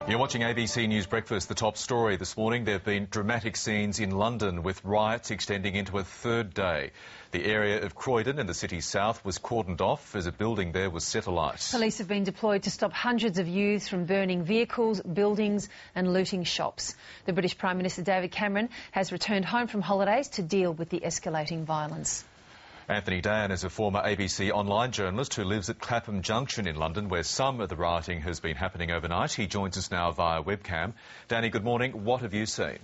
You're watching ABC News Breakfast. The top story this morning, there have been dramatic scenes in London with riots extending into a third day. The area of Croydon in the city's south was cordoned off as a building there was set alight. Police have been deployed to stop hundreds of youths from burning vehicles, buildings and looting shops. The British Prime Minister David Cameron has returned home from holidays to deal with the escalating violence. Anthony Dan is a former ABC online journalist who lives at Clapham Junction in London, where some of the rioting has been happening overnight. He joins us now via webcam. Danny, good morning. What have you seen?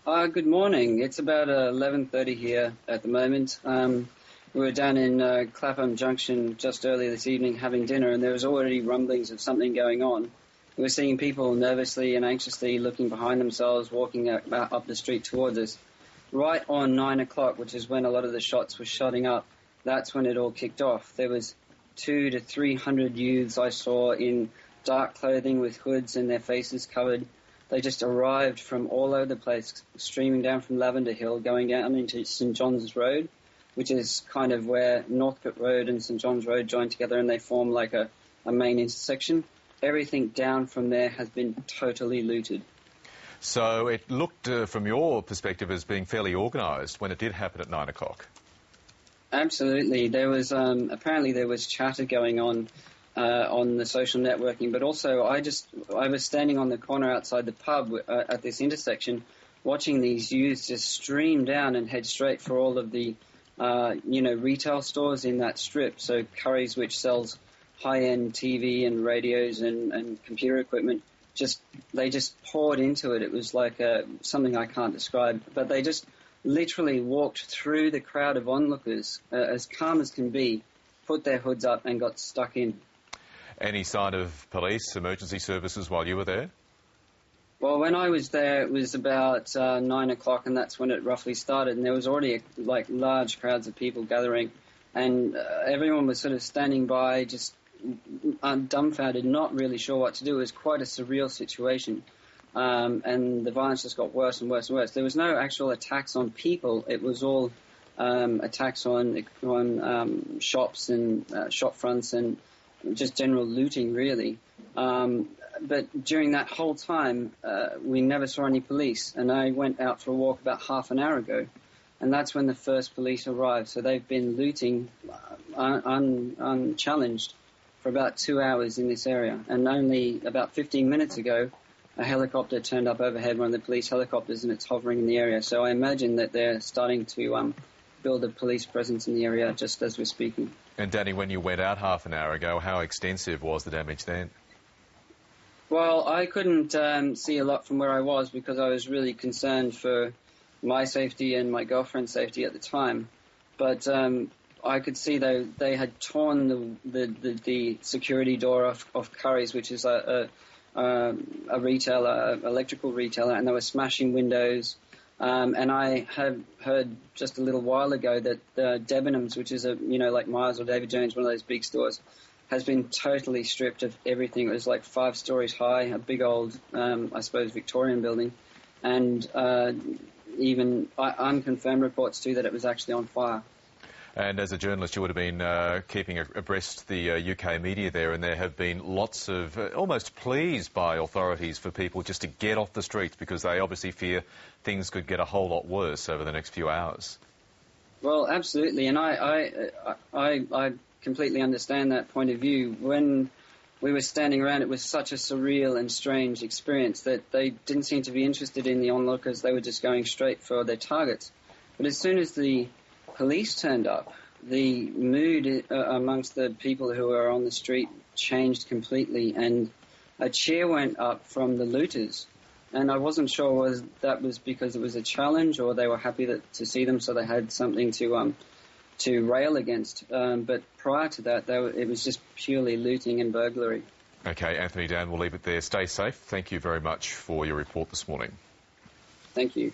Good morning. It's about 11:30 here at the moment. We were down in Clapham Junction just earlier this evening having dinner, and there was already rumblings of something going on. We were seeing people nervously and anxiously looking behind themselves, walking up the street towards us. Right on 9 o'clock, which is when a lot of the shots were shutting up, that's when it all kicked off. There was 200 to 300 youths I saw in dark clothing with hoods and their faces covered. They just arrived from all over the place, streaming down from Lavender Hill, going down into St John's Road, which is kind of where Northcote Road and St John's Road join together and they form like a main intersection. Everything down from there has been totally looted. So it looked, from your perspective, as being fairly organised when it did happen at 9 o'clock. Absolutely. There was apparently there was chatter going on the social networking, but also I was standing on the corner outside the pub at this intersection, watching these youths just stream down and head straight for all of the retail stores in that strip. So Curry's, which sells high-end TV and radios and computer equipment. They just poured into it. It was like something I can't describe. But they just literally walked through the crowd of onlookers, as calm as can be, put their hoods up and got stuck in. Any sign of police, emergency services while you were there? Well, when I was there, it was about 9 o'clock, and that's when it roughly started. And there was already large crowds of people gathering, and everyone was sort of standing by, just dumbfounded, not really sure what to do. It was quite a surreal situation, and the violence just got worse and worse and worse. There was no actual attacks on people. It was all attacks on shops and shop fronts and just general looting, really. But during that whole time, we never saw any police, and I went out for a walk about half an hour ago, and that's when the first police arrived. So they've been looting unchallenged for about 2 hours in this area, and only about 15 minutes ago a helicopter turned up overhead, one of the police helicopters, and it's hovering in the area. So I imagine that they're starting to build a police presence in the area just as we're speaking. And Danny, when you went out half an hour ago, how extensive was the damage then? Well, I couldn't see a lot from where I was because I was really concerned for my safety and my girlfriend's safety at the time. But I could see they had torn the security door off Curry's, which is a retailer, electrical retailer, and they were smashing windows. And I have heard just a little while ago that Debenhams, which is like Myers or David Jones, one of those big stores, has been totally stripped of everything. It was like 5 stories high, a big old, I suppose, Victorian building, and even unconfirmed reports too that it was actually on fire. And as a journalist, you would have been keeping abreast the UK media there, and there have been lots of almost pleas by authorities for people just to get off the streets because they obviously fear things could get a whole lot worse over the next few hours. Well, absolutely, and I completely understand that point of view. When we were standing around, it was such a surreal and strange experience that they didn't seem to be interested in the onlookers. They were just going straight for their targets. But as soon as the police turned up, the mood amongst the people who were on the street changed completely, and a cheer went up from the looters. And I wasn't sure whether that was because it was a challenge or they were happy to see them, so they had something to rail against. But prior to that, it was just purely looting and burglary. OK, Anthony Dan, we'll leave it there. Stay safe. Thank you very much for your report this morning. Thank you.